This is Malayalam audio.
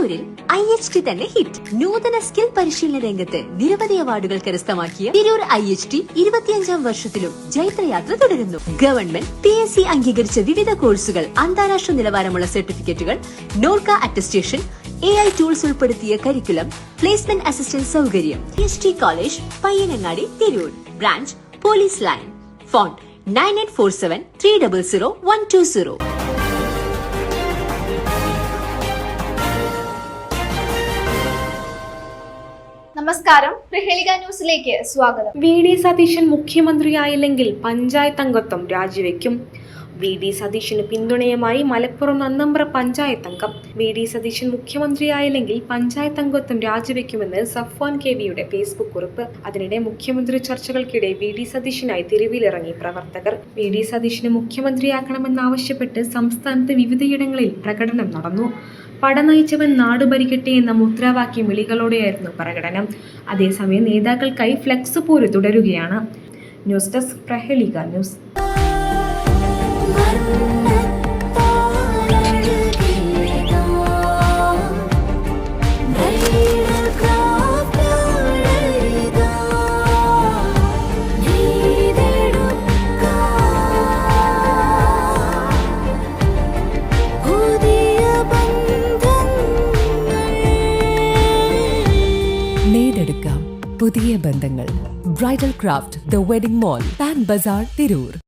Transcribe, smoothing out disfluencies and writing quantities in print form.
തിരൂരിൽ IHT തന്നെ ഹിറ്റ്. നൂതന സ്കിൽ പരിശീലന രംഗത്ത് നിരവധി അവാർഡുകൾ കരസ്ഥമാക്കിയ തിരൂർ IHT 25ാം വർഷത്തിലും ജൈത്രയാത്ര തുടരുന്നു. ഗവൺമെന്റ് PSC അംഗീകരിച്ച വിവിധ കോഴ്സുകൾ, അന്താരാഷ്ട്ര നിലവാരമുള്ള സർട്ടിഫിക്കറ്റുകൾ, നോർക്ക അറ്റസ്റ്റേഷൻ, AI ടൂൾസ് ഉൾപ്പെടുത്തിയ കരിക്കുലം, പ്ലേസ്മെന്റ് അസിസ്റ്റന്റ് സൗകര്യം. IHT college, Payyanangadi, Tirur. Branch police line. Phone 9847 300 120. നമസ്കാരം, പ്രഹേളിക ന്യൂസിലേക്ക് സ്വാഗതം. VD സതീശൻ മുഖ്യമന്ത്രിയായില്ലെങ്കിൽ പഞ്ചായത്ത് അംഗത്വം രാജിവെക്കും. VD സതീശന് പിന്തുണയുമായി മലപ്പുറം നന്നമ്പ്ര പഞ്ചായത്ത് അംഗം. VD സതീശൻ മുഖ്യമന്ത്രിയായില്ലെങ്കിൽ പഞ്ചായത്ത് അംഗത്വം രാജിവെക്കുമെന്ന് സഫ്വാൻ KVയുടെ ഫേസ്ബുക്ക് കുറിപ്പ്. അതിനിടെ മുഖ്യമന്ത്രി ചർച്ചകൾക്കിടെ VD സതീശനായി തെരുവിലിറങ്ങി പ്രവർത്തകർ. VD സതീശനെ മുഖ്യമന്ത്രിയാക്കണമെന്നാവശ്യപ്പെട്ട് സംസ്ഥാനത്ത് വിവിധയിടങ്ങളിൽ പ്രകടനം നടന്നു. പട നയിച്ചവൻ നാട് ഭരിക്കട്ടെ എന്ന മുദ്രാവാക്യം വിളികളോടെയായിരുന്നു പ്രകടനം. അതേസമയം നേതാക്കൾക്കായി ഫ്ലെക്സ് പോര് തുടരുകയാണ്. News desk, Prahelika news. നേടെടുക്കാം പുതിയ ബന്ധങ്ങൾ. Bridal craft, the wedding mall, Pan Bazaar, Tirur.